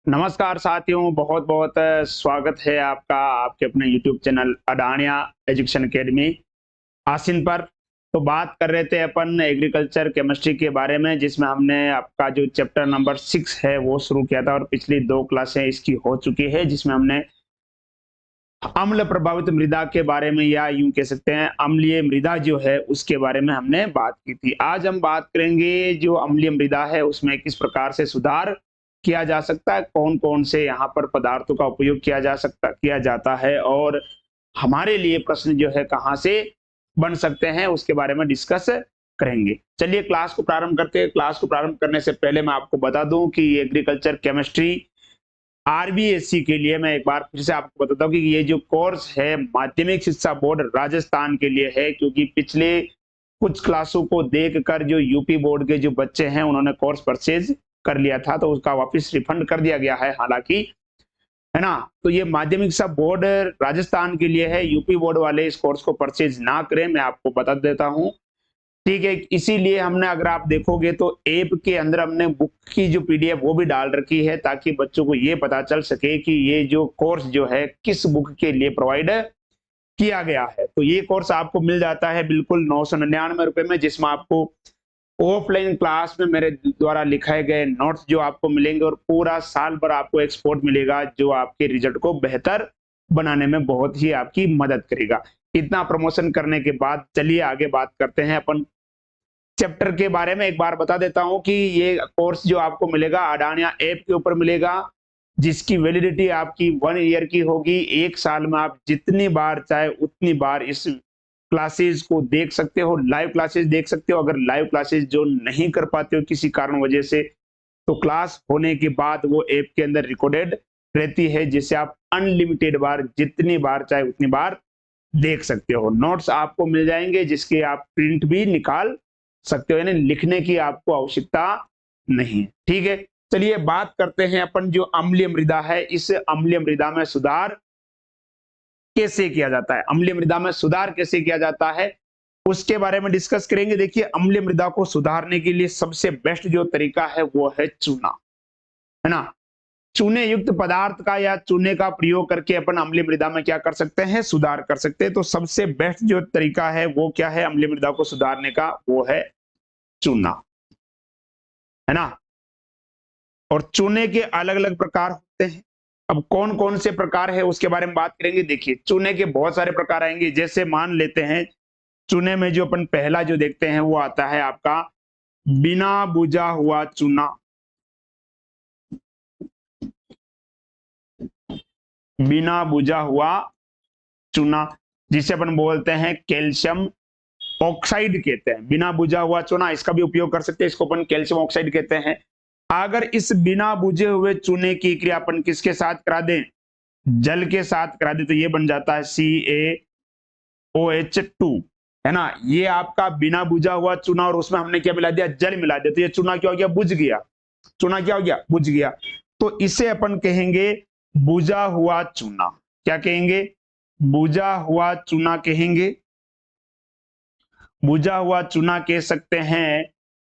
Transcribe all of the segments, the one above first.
नमस्कार साथियों, बहुत बहुत स्वागत है आपका आपके अपने YouTube चैनल अडानिया एजुकेशन एकेडमी आसिन पर। तो बात कर रहे थे अपन एग्रीकल्चर केमिस्ट्री के बारे में, जिसमें हमने आपका जो चैप्टर नंबर 6 है वो शुरू किया था और पिछली 2 क्लासें इसकी हो चुकी है, जिसमें हमने अम्ल प्रभावित मृदा के बारे में या यूं कह सकते हैं अम्लीय मृदा जो है उसके बारे में हमने बात की थी। आज हम बात करेंगे जो अम्लीय मृदा है उसमें किस प्रकार से सुधार किया जा सकता है, कौन कौन से यहाँ पर पदार्थों का उपयोग किया जाता है और हमारे लिए प्रश्न जो है कहाँ से बन सकते हैं उसके बारे में डिस्कस करेंगे। चलिए क्लास को प्रारंभ करते हैं। क्लास को प्रारंभ करने से पहले मैं आपको बता दूं कि एग्रीकल्चर केमिस्ट्री आरबीएससी के लिए मैं एक बार फिर से आपको बताता हूँ कि ये जो कोर्स है माध्यमिक शिक्षा बोर्ड राजस्थान के लिए है, क्योंकि पिछले कुछ क्लासों को देखकर जो यूपी बोर्ड के जो बच्चे हैं उन्होंने कोर्स परचेज कर लिया था तो उसका वापस रिफंड कर दिया गया है, हालांकि है ना। तो ये माध्यमिक शिक्षा बोर्ड राजस्थान के लिए है, यूपी बोर्ड वाले इस कोर्स को परचेज ना करें, मैं आपको बता देता हूँ। ठीक है, इसीलिए हमने अगर आप देखोगे तो ऐप के अंदर हमने बुक की जो पीडीएफ वो भी डाल रखी है, ताकि बच्चों को ये पता चल सके कि ये जो कोर्स जो है किस बुक के लिए प्रोवाइड किया गया है। तो ये कोर्स आपको मिल जाता है बिल्कुल 999 रुपए में, जिसमें आपको ऑफलाइन क्लास में मेरे द्वारा लिखाए गए नोट्स जो आपको मिलेंगे और पूरा साल भर आपको एक्सपोर्ट मिलेगा, जो आपके रिजल्ट को बेहतर बनाने में बहुत ही आपकी मदद करेगा। इतना प्रमोशन करने के बाद चलिए आगे बात करते हैं अपन चैप्टर के बारे में। एक बार बता देता हूं कि ये कोर्स जो आपको मिलेगा अडानिया ऐप के ऊपर मिलेगा, जिसकी वैलिडिटी आपकी 1 ईयर की होगी। 1 साल में आप जितनी बार चाहे उतनी बार इस क्लासेस को देख सकते हो, लाइव क्लासेस देख सकते हो। अगर लाइव क्लासेस जो नहीं कर पाते हो किसी कारण वजह से, तो क्लास होने के बाद वो ऐप के अंदर रिकॉर्डेड रहती है, जिसे आप अनलिमिटेड बार जितनी बार चाहे उतनी बार देख सकते हो। नोट्स आपको मिल जाएंगे जिसके आप प्रिंट भी निकाल सकते हो, यानी लिखने की आपको आवश्यकता नहीं है। ठीक है, चलिए बात करते हैं अपन जो अम्लीय मृदा है, इस अम्लीय मृदा में सुधार कैसे किया जाता है, अम्लीय मृदा में सुधार कैसे किया जाता है उसके बारे में डिस्कस करेंगे। देखिए, अम्लीय मृदा को सुधारने के लिए सबसे बेस्ट जो तरीका है वो है चूना, है ना। चूने युक्त पदार्थ का या चूने का प्रयोग करके अपन अम्लीय मृदा में क्या कर सकते हैं, सुधार कर सकते हैं। तो सबसे बेस्ट जो तरीका है वो क्या है अम्लीय मृदा को सुधारने का, वो है चूना, है ना। और चूने के अलग अलग प्रकार होते हैं। अब कौन कौन से प्रकार है उसके बारे में बात करेंगे। देखिए, चूने के बहुत सारे प्रकार आएंगे। जैसे मान लेते हैं चूने में जो अपन पहला जो देखते हैं वो आता है आपका बिना बुझा हुआ चूना। बिना बुझा हुआ चूना जिसे अपन बोलते हैं कैल्शियम ऑक्साइड कहते हैं। बिना बुझा हुआ चूना, इसका भी उपयोग कर सकते हैं, इसको अपन कैल्शियम ऑक्साइड कहते हैं। अगर इस बिना बुझे हुए चूने की क्रिया अपन किसके साथ करा दें, जल के साथ करा दें, तो ये बन जाता है CaOH2, है ना। ये आपका बिना बुझा हुआ चूना, और उसमें हमने क्या मिला दिया, जल मिला दिया, तो ये चूना क्या हो गया, बुझ गया। चूना क्या हो गया, बुझ गया। तो इसे अपन कहेंगे बुझा हुआ चूना। क्या कहेंगे, बुझा हुआ चूना कहेंगे। बुझा हुआ चूना कह सकते हैं,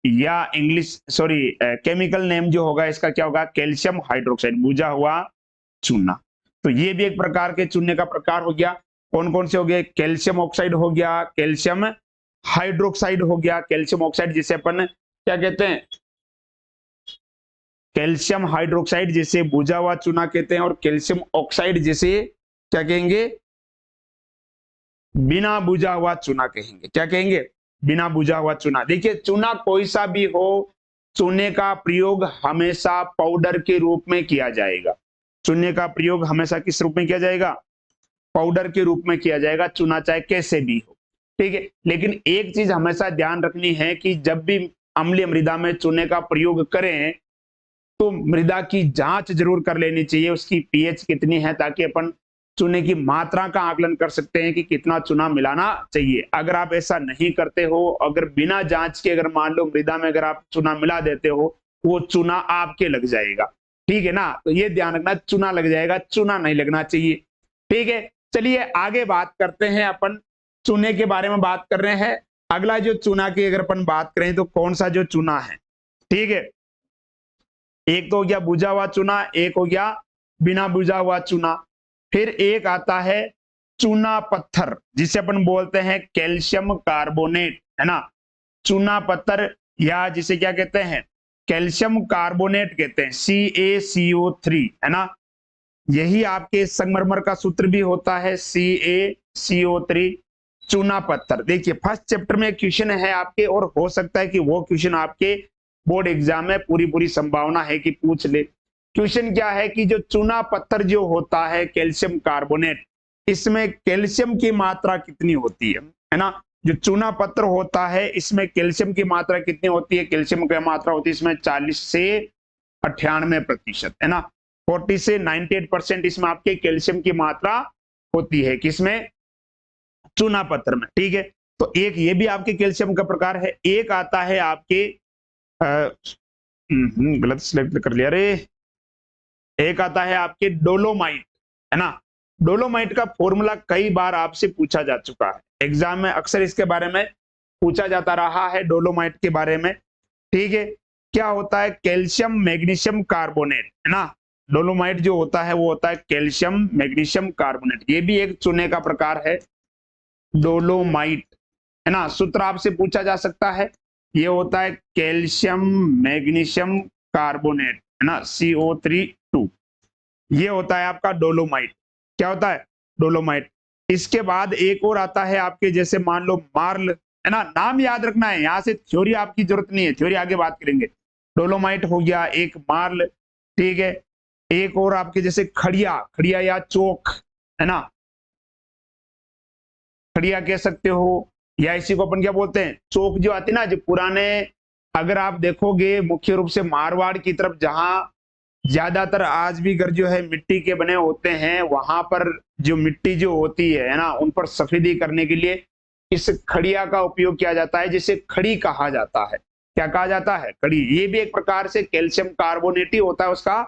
या इंग्लिश केमिकल नेम जो होगा इसका क्या होगा, कैल्शियम हाइड्रोक्साइड, बुझा हुआ चूना। तो ये भी एक प्रकार के चूने का प्रकार हो गया। कौन कौन से हो गए, कैल्शियम ऑक्साइड हो गया, कैल्शियम हाइड्रोक्साइड हो गया। कैल्शियम ऑक्साइड जिसे अपन क्या कहते हैं, कैल्शियम हाइड्रोक्साइड जिसे बुझा हुआ चूना कहते हैं, और कैल्शियम ऑक्साइड जिसे क्या कहेंगे, बिना बुझा हुआ चूना कहेंगे। क्या कहेंगे, बिना बुझा हुआ चूना। देखिए, चूना कोई सा भी हो, चूने का प्रयोग हमेशा पाउडर के रूप में किया जाएगा। चूने का प्रयोग हमेशा किस रूप में किया जाएगा, पाउडर के रूप में किया जाएगा, चूना चाहे कैसे भी हो। ठीक है, लेकिन एक चीज हमेशा ध्यान रखनी है कि जब भी अम्लीय मृदा में चूने का प्रयोग करें तो मृदा की जांच जरूर कर लेनी चाहिए, उसकी पीएच कितनी है, ताकि अपन चूने की मात्रा का आकलन कर सकते हैं कि कितना चूना मिलाना चाहिए। अगर आप ऐसा नहीं करते हो, अगर बिना जांच के अगर मान लो मृदा में अगर आप चूना मिला देते हो, वो चूना आपके लग जाएगा। ठीक है ना, तो ये ध्यान रखना, चूना लग जाएगा, चूना नहीं लगना चाहिए। ठीक है, चलिए आगे बात करते हैं। अपन चूने के बारे में बात कर रहे हैं। अगला जो चूना की अगर अपन बात करें तो कौन सा जो चूना है, ठीक है, एक तो हो गया बुझा हुआ चूना, एक हो गया बिना बुझा हुआ चूना। फिर एक आता है चूना पत्थर, जिसे अपन बोलते हैं कैल्शियम कार्बोनेट, है ना। चूना पत्थर या जिसे क्या कहते हैं, कैल्शियम कार्बोनेट कहते हैं, CaCO3, है ना। यही आपके संगमरमर का सूत्र भी होता है, CaCO3। चूना पत्थर, देखिए फर्स्ट चैप्टर में क्वेश्चन है आपके, और हो सकता है कि वो क्वेश्चन आपके बोर्ड एग्जाम में पूरी संभावना है कि पूछ ले। क्वेश्चन क्या है कि जो चूना पत्थर जो होता है कैल्शियम कार्बोनेट, इसमें कैल्शियम की मात्रा कितनी होती है ना। जो चूना पत्थर होता है इसमें कैल्शियम की मात्रा कितनी होती है, कैल्शियम की मात्रा होती है इसमें 40 से 98%, है ना। 40 से 98% इसमें आपके कैल्शियम की मात्रा होती है, किसमें, चूना पत्थर में, ठीक है। तो एक ये भी आपके कैल्शियम का प्रकार है। एक आता है आपके गलत सिलेक्ट कर लिया रे, एक आता है आपके डोलोमाइट, है ना। डोलोमाइट का फॉर्मूला कई बार आपसे पूछा जा चुका है एग्जाम में, अक्सर इसके बारे में पूछा जाता रहा है डोलोमाइट के बारे में, ठीक है। क्या होता है, कैल्शियम मैग्नीशियम कार्बोनेट, है ना। डोलोमाइट जो होता है वो होता है कैल्शियम मैग्नीशियम कार्बोनेट, ये भी एक चूने का प्रकार है, डोलोमाइट, है ना। सूत्र आपसे पूछा जा सकता है, ये होता है कैल्शियम मैग्नीशियम कार्बोनेट, है ना, CO3 ये होता है आपका डोलोमाइट। क्या होता है, डोलोमाइट। इसके बाद एक और आता है आपके, जैसे मान लो मार्ल, है ना। नाम याद रखना है, यहां से थ्योरी आपकी जरूरत नहीं है, थ्योरी आगे बात करेंगे। डोलोमाइट हो गया एक, मार्ल, ठीक है। एक और आपके जैसे खड़िया, खड़िया या चौक, है ना, खड़िया कह सकते हो, या इसी को अपन क्या बोलते हैं, चौक जो आती है ना, जो पुराने, अगर आप देखोगे मुख्य रूप से मारवाड़ की तरफ, जहां ज्यादातर आज भी घर जो है मिट्टी के बने होते हैं, वहां पर जो मिट्टी जो होती है ना, उन पर सफेदी करने के लिए इस खड़िया का उपयोग किया जाता है, जिसे खड़ी कहा जाता है। क्या कहा जाता है, खड़ी। ये भी एक प्रकार से कैल्शियम कार्बोनेट ही होता है, उसका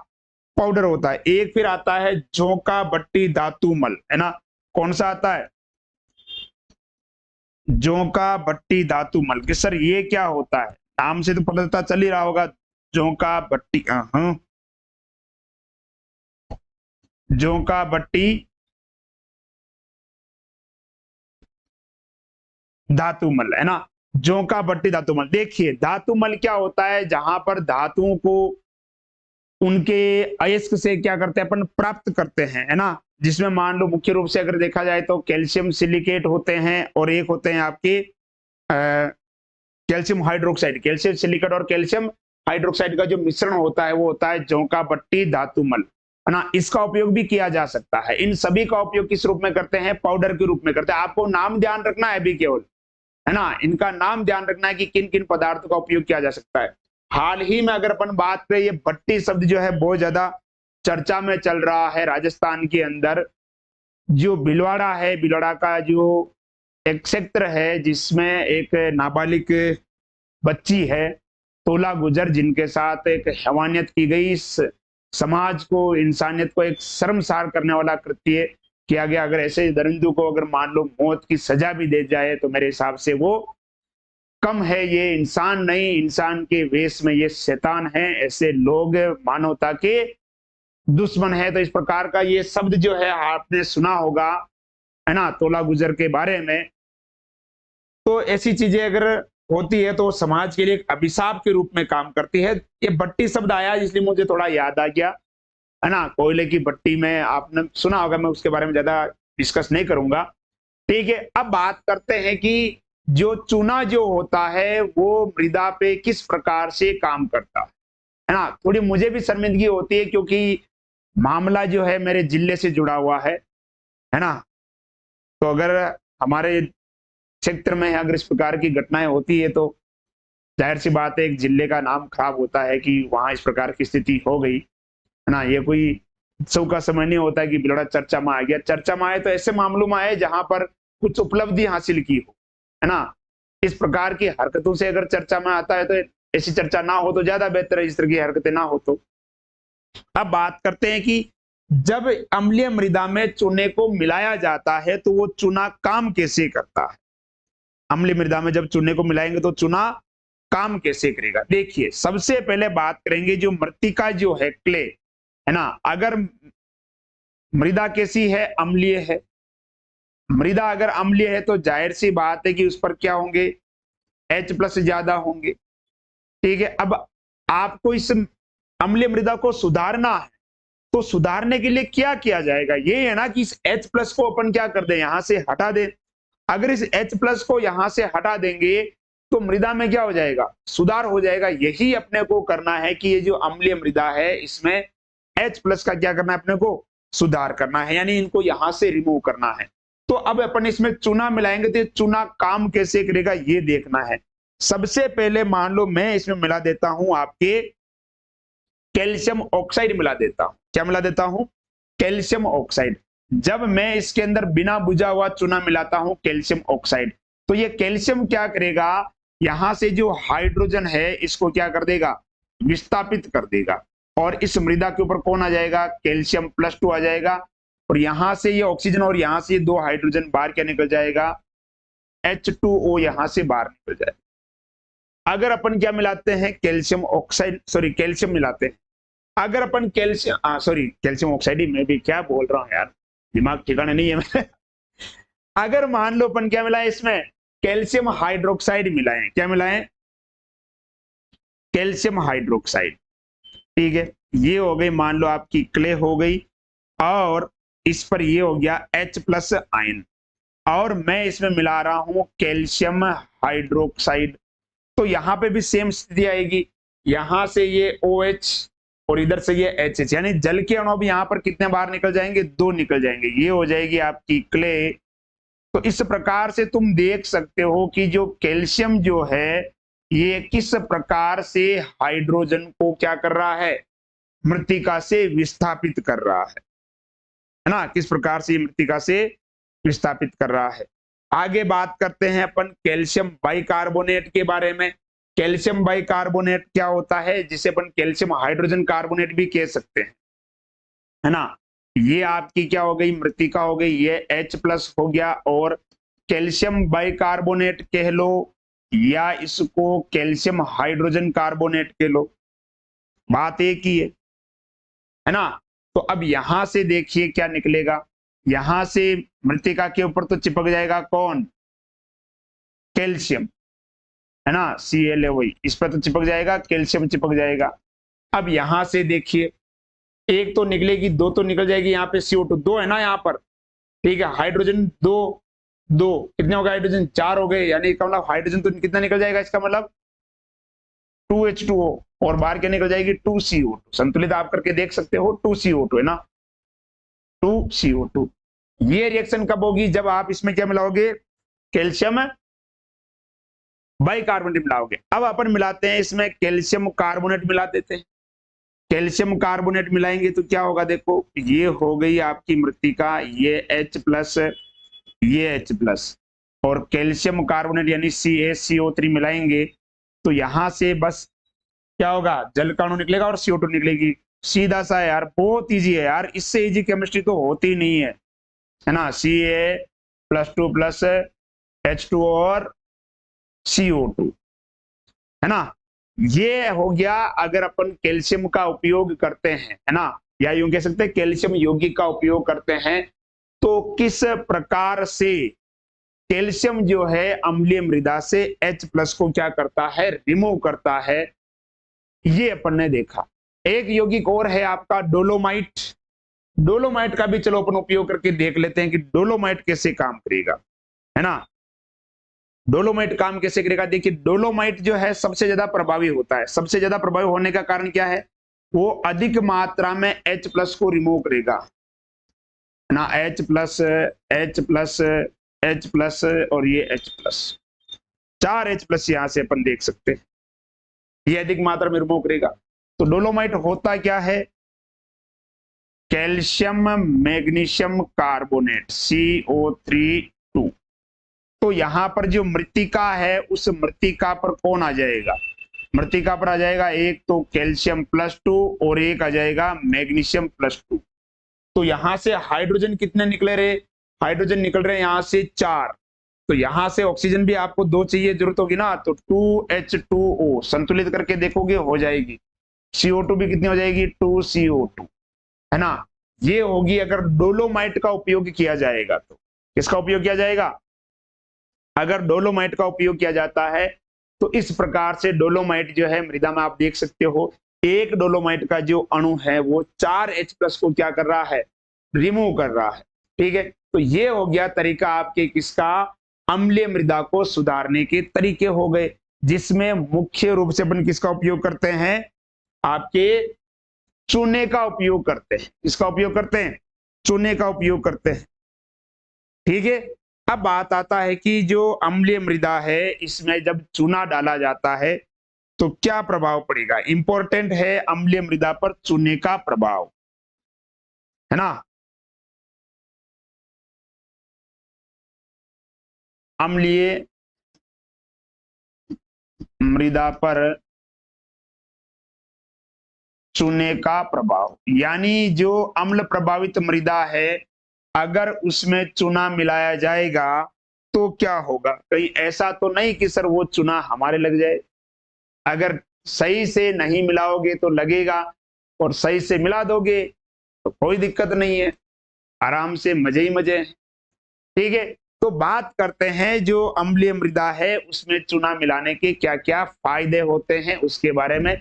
पाउडर होता है। एक फिर आता है झोंका बट्टी धातुमल, है ना। कौन सा आता है, झोंका बट्टी धातुमल, कि सर ये क्या होता है, नाम से तो पता चल ही रहा होगा, झोंका बट्टी, झोंका बट्टी धातुमल, है ना। झोंका बट्टी धातुमल, देखिए धातुमल क्या होता है, जहां पर धातुओं को उनके अयस्क से क्या करते हैं अपन, प्राप्त करते हैं, है ना। जिसमें मान लो मुख्य रूप से अगर देखा जाए तो कैल्शियम सिलिकेट होते हैं, और एक होते हैं आपके कैल्शियम हाइड्रोक्साइड। कैल्शियम सिलिकेट और कैल्शियम हाइड्रोक्साइड का जो मिश्रण होता है वो होता है झोंका बट्टी धातुमल, है ना। इसका उपयोग भी किया जा सकता है। इन सभी का उपयोग किस रूप में करते हैं, पाउडर के रूप में करते हैं। आपको नाम ध्यान रखना है अभी केवल, है ना, इनका नाम ध्यान रखना है कि किन किन पदार्थों का उपयोग किया जा सकता है। हाल ही में अगर अपन बात करें, ये भट्टी शब्द जो है बहुत ज्यादा चर्चा में चल रहा है राजस्थान के अंदर। जो भीलवाड़ा है, भीलवाड़ा का जो एक क्षेत्र है जिसमें एक नाबालिग बच्ची है तोला गुजर, जिनके साथ एक हैवानियत की गई, समाज को, इंसानियत को एक शर्मसार करने वाला कृत्य किया गया। अगर ऐसे दरिंदों को अगर मान लो मौत की सजा भी दे जाए तो मेरे हिसाब से वो कम है। ये इंसान नहीं, इंसान के वेश में ये शैतान है। ऐसे लोग मानवता के दुश्मन है। तो इस प्रकार का ये शब्द जो है आपने सुना होगा, है ना, तोला गुजर के बारे में। तो ऐसी चीजें अगर होती है तो समाज के लिए एक अभिशाप के रूप में काम करती है। ये भट्टी शब्द आया इसलिए मुझे थोड़ा याद आ गया, है ना। कोयले की भट्टी में आपने सुना होगा, मैं उसके बारे में ज्यादा डिस्कस नहीं करूंगा, ठीक है। अब बात करते हैं कि जो चूना जो होता है वो मृदा पे किस प्रकार से काम करता है ना। थोड़ी मुझे भी शर्मिंदगी होती है क्योंकि मामला जो है मेरे जिले से जुड़ा हुआ है ना। तो अगर हमारे क्षेत्र में अगर इस प्रकार की घटनाएं होती है तो जाहिर सी बात है एक जिले का नाम खराब होता है कि वहां इस प्रकार की स्थिति हो गई, है ना। ये कोई उत्सव का समय नहीं होता है कि भिलवाड़ा चर्चा में आ गया। चर्चा में आए तो ऐसे मामलों में आए जहां पर कुछ उपलब्धि हासिल की हो, है ना। इस प्रकार की हरकतों से अगर चर्चा में आता है तो ऐसी चर्चा ना हो तो ज्यादा बेहतर है, इस तरह की हरकतें ना हो तो। अब बात करते हैं कि जब अम्लीय मृदा में चूने को मिलाया जाता है तो वो चूना काम कैसे करता है। अम्लीय मृदा में जब चूने को मिलाएंगे तो चूना काम कैसे करेगा। देखिए सबसे पहले बात करेंगे जो मृतिका जो है क्ले है ना, अगर मृदा कैसी है, अम्लीय है। मृदा अगर अम्लीय है तो जाहिर सी बात है कि उस पर क्या होंगे, H प्लस ज्यादा होंगे। ठीक है, अब आपको इस अम्लीय मृदा को सुधारना है, तो सुधारने के लिए क्या किया जाएगा, ये है ना कि इस H प्लस को अपन क्या कर दें, यहां से हटा दें। अगर इस H प्लस को यहां से हटा देंगे तो मृदा में क्या हो जाएगा, सुधार हो जाएगा। यही अपने को करना है कि ये जो अम्लीय मृदा है इसमें H प्लस का क्या करना है, अपने को सुधार करना है, यानी इनको यहां से रिमूव करना है। तो अब अपन इसमें चूना मिलाएंगे तो चूना काम कैसे करेगा ये देखना है। सबसे पहले मान लो मैं इसमें मिला देता हूं आपके कैल्शियम ऑक्साइड मिला देता हूं। क्या मिला देता हूं, कैल्शियम ऑक्साइड। जब मैं इसके अंदर बिना बुझा हुआ चूना मिलाता हूं कैल्शियम ऑक्साइड, तो ये कैल्शियम क्या करेगा, यहां से जो हाइड्रोजन है इसको क्या कर देगा, विस्थापित कर देगा, और इस मृदा के ऊपर कौन आ जाएगा, कैल्शियम +2 आ जाएगा, और यहां से ये ऑक्सीजन और यहां से ये 2 हाइड्रोजन बाहर क्या निकल जाएगा, H2O यहां से बाहर निकल जाएगा। अगर अपन क्या मिलाते हैं, कैल्शियम ऑक्साइड, सॉरी कैल्शियम मिलाते हैं। अगर अपन कैल्शियम सॉरी कैल्शियम ऑक्साइड ही, मैं भी क्या बोल रहा हूं यार, दिमाग ठिकाने नहीं है मेरे। अगर मान लो अपन क्या मिलाएं, इसमें कैल्शियम हाइड्रोक्साइड मिलाएं। क्या मिलाएं, कैल्शियम हाइड्रोक्साइड। ठीक है, ये हो गई मान लो आपकी क्ले हो गई, और इस पर ये हो गया H+ आयन, और मैं इसमें मिला रहा हूं कैल्शियम हाइड्रोक्साइड। तो यहां पे भी सेम स्थिति आएगी, यहां से ये OH और इधर से ये HH, यानी जल के अणु भी यहां पर कितने बाहर निकल जाएंगे, 2 निकल जाएंगे। ये हो जाएगी आपकी क्ले। तो इस प्रकार से तुम देख सकते हो कि जो कैल्शियम जो है ये किस प्रकार से हाइड्रोजन को क्या कर रहा है, मृतिका से विस्थापित कर रहा है ना, किस प्रकार से मृतिका से विस्थापित कर रहा है। आगे बात करते हैं अपन कैल्शियम बाइकार्बोनेट के बारे में। कैल्शियम बाइकार्बोनेट क्या होता है, जिसे अपन कैल्शियम हाइड्रोजन कार्बोनेट भी कह सकते हैं, है ना। ये आपकी क्या हो गई, मृतिका हो गई, ये H+ हो गया, और कैल्शियम बाइकार्बोनेट कह लो या इसको कैल्शियम हाइड्रोजन कार्बोनेट कह लो, बात एक ही है ना। तो अब यहां से देखिए क्या निकलेगा, यहां से मृतिका के ऊपर तो चिपक जाएगा कौन, कैल्शियम, है ना, Cl, इस पर तो चिपक जाएगा, कैल्शियम चिपक जाएगा। अब यहां से देखिए एक तो निकलेगी, 2 तो निकल जाएगी, यहाँ पे CO2 2 है ना यहाँ पर, ठीक है, हाइड्रोजन 2 2 कितने हो गए, हाइड्रोजन 4 हो गए, यानी इसका मतलब हाइड्रोजन तो कितना निकल जाएगा, इसका मतलब 2H2O, और बाहर क्या निकल जाएगी, 2CO2। संतुलित आप करके देख सकते हो, 2CO2 है ना, 2CO2। ये रिएक्शन कब होगी, जब आप इसमें क्या मिलाओगे, कैल्शियम बाइकार्बोनेट मिलाओगे। अब अपन मिलाते हैं इसमें कैल्शियम कार्बोनेट मिला देते हैं। कैल्शियम कार्बोनेट मिलाएंगे तो क्या होगा, देखो ये हो गई आपकी मृतिका, ये H+, ये H+, और कैल्शियम कार्बोनेट यानी CaCO3 मिलाएंगे तो यहां से बस क्या होगा, जल का अणु निकलेगा और CO2 निकलेगी। सीधा सा है यार, बहुत इजी है यार, इससे इजी केमिस्ट्री तो होती नहीं है ना। Ca+2+ H2 और CO2, है ना। ये हो गया अगर अपन कैल्शियम का उपयोग करते हैं, है ना, या यूं कह सकते हैं कैल्शियम यौगिक का उपयोग करते हैं, तो किस प्रकार से कैल्शियम जो है अम्लीय मृदा से H+ को क्या करता है, रिमूव करता है, ये अपन ने देखा। एक यौगिक और है आपका डोलोमाइट। डोलोमाइट का भी चलो अपन उपयोग करके देख लेते हैं कि डोलोमाइट कैसे काम करेगा, है ना। डोलोमाइट काम कैसे करेगा, देखिए डोलोमाइट जो है सबसे ज्यादा प्रभावी होता है। सबसे ज्यादा प्रभावी होने का कारण क्या है, वो अधिक मात्रा में H+ को रिमूव करेगा, है ना, H+, H+, H+ और ये H+, 4 H+ यहां से अपन देख सकते हैं, ये अधिक मात्रा में रिमूव करेगा। तो डोलोमाइट होता क्या है, कैल्शियम मैग्नीशियम कार्बोनेट CO3 तो यहां पर जो मृतिका है उस मृतिका पर कौन आ जाएगा, मृतिका पर आ जाएगा एक तो कैल्शियम +2 और एक आ जाएगा मैग्नीशियम +2। तो यहां से हाइड्रोजन कितने निकले रहे, हाइड्रोजन निकल रहे हैं यहां से 4, तो यहां से ऑक्सीजन भी आपको 2 चाहिए, जरूरत होगी ना, तो 2H2O संतुलित करके देखोगे हो जाएगी। CO2 भी कितनी हो जाएगी, 2CO2, है ना। ये होगी अगर डोलोमाइट का उपयोग किया जाएगा। तो किसका उपयोग किया जाएगा, अगर डोलोमाइट का उपयोग किया जाता है तो इस प्रकार से डोलोमाइट जो है मृदा में आप देख सकते हो, एक डोलोमाइट का जो अणु है वो 4H+ को क्या कर रहा है, रिमूव कर रहा है। ठीक है, तो ये हो गया तरीका आपके किसका, अम्लीय मृदा को सुधारने के तरीके हो गए, जिसमें मुख्य रूप से अपन किसका उपयोग करते हैं, आपके चूने का उपयोग करते हैं। किसका उपयोग करते हैं, चूने का उपयोग करते हैं। ठीक है, अब बात आता है कि जो अम्लीय मृदा है इसमें जब चूना डाला जाता है तो क्या प्रभाव पड़ेगा। इंपॉर्टेंट है अम्लीय मृदा पर चूने का प्रभाव, है ना। अम्लीय मृदा पर चूने का प्रभाव, यानी जो अम्ल प्रभावित मृदा है अगर उसमें चूना मिलाया जाएगा तो क्या होगा। कहीं ऐसा तो नहीं कि सर वो चूना हमारे लग जाए, अगर सही से नहीं मिलाओगे तो लगेगा, और सही से मिला दोगे तो कोई दिक्कत नहीं है, आराम से मजे ही मजे हैं। ठीक है, तो बात करते हैं जो अम्लीय मृदा है उसमें चूना मिलाने के क्या क्या फायदे होते हैं उसके बारे में,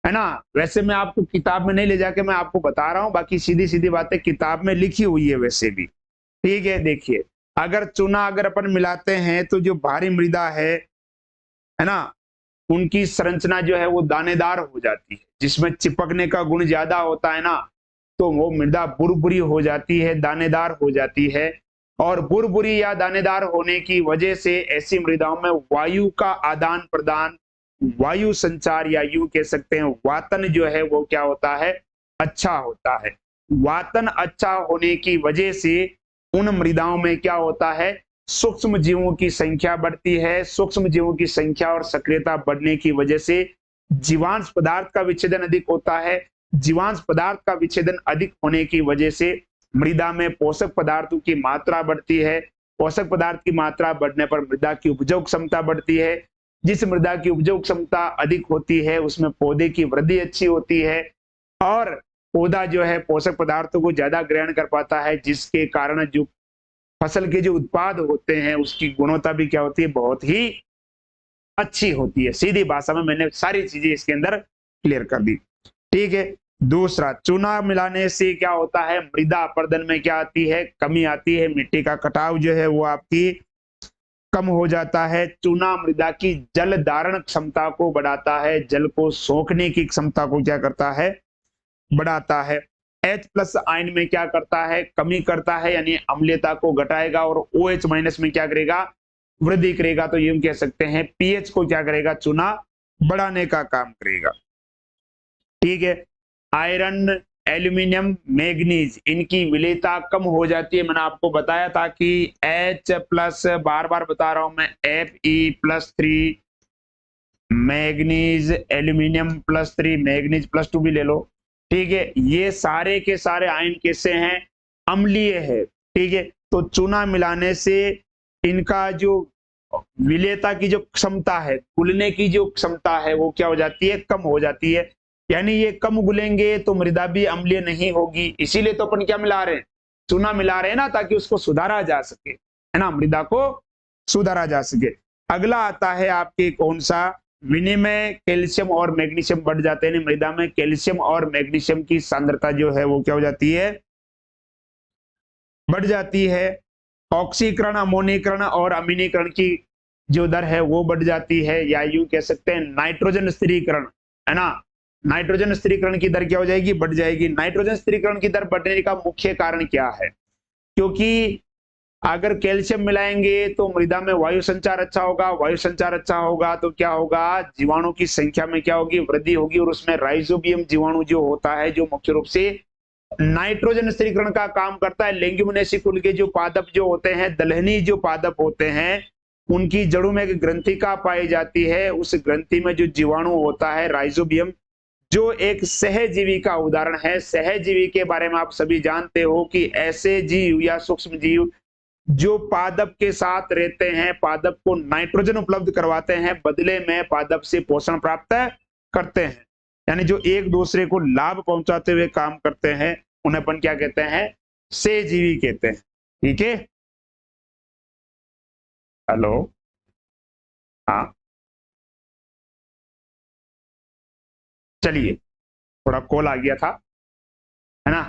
है ना। वैसे मैं आपको किताब में नहीं ले जाके मैं आपको बता रहा हूं, बाकी सीधी सीधी बातें किताब में लिखी हुई है वैसे भी। ठीक है, देखिए अगर चूना अगर अपन मिलाते हैं तो जो भारी मृदा है ना, उनकी संरचना जो है वो दानेदार हो जाती है, जिसमें चिपकने का गुण ज्यादा होता है ना, तो वो मृदा बुरबुरी हो जाती है, दानेदार हो जाती है। और बुरबुरी या दानेदार होने की वजह से ऐसी मृदाओं में वायु का आदान प्रदान, वायु संचार या यूं कह सकते हैं वातन जो है वो क्या होता है, अच्छा होता है। वातन अच्छा होने की वजह से उन मृदाओं में क्या होता है, सूक्ष्म जीवों की संख्या बढ़ती है। सूक्ष्म जीवों की संख्या और सक्रियता बढ़ने की वजह से जीवांश पदार्थ का विच्छेदन अधिक होता है। जीवांश पदार्थ का विच्छेदन अधिक होने की वजह से मृदा में पोषक पदार्थों की मात्रा बढ़ती है। पोषक पदार्थ की मात्रा बढ़ने पर मृदा की उपजाऊ क्षमता बढ़ती है। जिस मृदा की उपजाऊ क्षमता अधिक होती है उसमें पौधे की वृद्धि अच्छी होती है और पौधा जो है पोषक पदार्थों को ज्यादा ग्रहण कर पाता है, जिसके कारण जो फसल के जो उत्पाद होते हैं उसकी गुणवत्ता भी क्या होती है, बहुत ही अच्छी होती है। सीधी भाषा में मैंने सारी चीजें इसके अंदर क्लियर कर दी। ठीक है, दूसरा, चूना मिलाने से क्या होता है, मृदा अपर्दन में क्या आती है, कमी आती है। मिट्टी का कटाव जो है वो आपकी कम हो जाता है। चूना मृदा की जल धारण क्षमता को बढ़ाता है, जल को सोखने की क्षमता को क्या करता है, बढ़ाता है। H+ आयन में क्या करता है, कमी करता है, यानी अम्लीयता को घटाएगा। और OH- में क्या करेगा, वृद्धि करेगा। तो यूं कह सकते हैं pH को क्या करेगा, चूना बढ़ाने का काम करेगा। ठीक है, आयरन, एल्यूमिनियम, मैग्नीज, इनकी विलेयता कम हो जाती है। मैंने आपको बताया था कि H+, बार बार बता रहा हूं मैं, Fe+3, मैग्नीज, एल्यूमिनियम +3, मैग्नीज +2 भी ले लो। ठीक है, ये सारे के सारे आयन कैसे हैं, अम्लीय है। ठीक है, तो चूना मिलाने से इनका जो विलेयता की जो क्षमता है, घुलने की जो क्षमता है वो क्या हो जाती है, कम हो जाती है। यानी ये कम घुलेंगे तो मृदा भी अम्लीय नहीं होगी। इसीलिए तो अपन क्या मिला रहे हैं, चूना मिला रहे हैं ना, ताकि उसको सुधारा जा सके, है ना, मृदा को सुधारा जा सके। अगला आता है आपके कौन सा, विनिमय कैल्शियम और मैग्नीशियम बढ़ जाते हैं। मृदा में कैल्शियम और मैग्नीशियम की सांद्रता जो है वो क्या हो जाती है, बढ़ जाती है। ऑक्सीकरण, अमोनीकरण और अमीनीकरण की जो दर है वो बढ़ जाती है, या यूं कह सकते हैं नाइट्रोजन स्थिरीकरण, है ना, नाइट्रोजन स्थिरीकरण की दर क्या हो जाएगी, बढ़ जाएगी। नाइट्रोजन स्थिरीकरण की दर बढ़ने का मुख्य कारण क्या है, क्योंकि अगर कैल्शियम मिलाएंगे तो मृदा में वायु संचार अच्छा होगा। वायु संचार अच्छा होगा तो क्या होगा, जीवाणु की संख्या में क्या होगी, वृद्धि होगी। और उसमें राइजोबियम जीवाणु जो होता है, जो मुख्य रूप से नाइट्रोजन स्थिरीकरण का काम करता है। लेग्यूमिनेसी कुल के जो पादप जो होते हैं, दलहनी जो पादप होते हैं, उनकी जड़ों में एक ग्रंथिका पाई जाती है। उस ग्रंथि में जो जीवाणु होता है राइजोबियम, जो एक सहजीवी का उदाहरण है। सहजीवी के बारे में आप सभी जानते हो कि ऐसे जीव या सूक्ष्म जीव जो पादप के साथ रहते हैं, पादप को नाइट्रोजन उपलब्ध करवाते हैं, बदले में पादप से पोषण प्राप्त करते हैं, यानी जो एक दूसरे को लाभ पहुंचाते हुए काम करते हैं, उन्हें अपन क्या कहते हैं? सहजीवी कहते हैं। ठीक है, हेलो, हाँ, चलिए, थोड़ा कॉल आ गया था, है ना।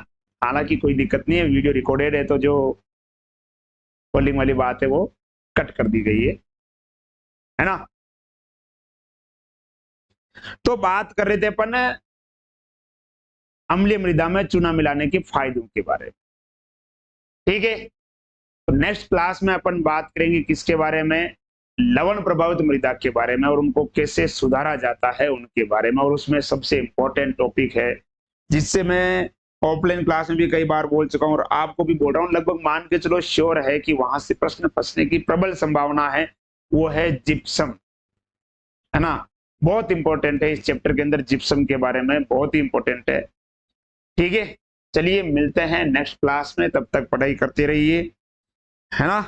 हालांकि कोई दिक्कत नहीं है, वीडियो रिकॉर्डेड है, तो जो कॉलिंग वाली बात है वो कट कर दी गई है ना। तो बात कर रहे थे अपन अम्लीय मृदा में चूना मिलाने के फायदों के बारे में। ठीक है, तो नेक्स्ट क्लास में अपन बात करेंगे किसके बारे में? लवण प्रभावित मृदा के बारे में, और उनको कैसे सुधारा जाता है उनके बारे में। और उसमें सबसे इंपॉर्टेंट टॉपिक है, जिससे मैं ऑफलाइन क्लास में भी कई बार बोल चुका हूं और आपको भी बोल रहा हूं, लगभग मान के चलो श्योर है कि वहां से प्रश्न फंसने की प्रबल संभावना है, वो है जिप्सम, है ना। बहुत इंपॉर्टेंट है, इस चैप्टर के अंदर जिप्सम के बारे में बहुत ही इंपॉर्टेंट है। ठीक है, चलिए मिलते हैं नेक्स्ट क्लास में, तब तक पढ़ाई करते रहिए, है ना।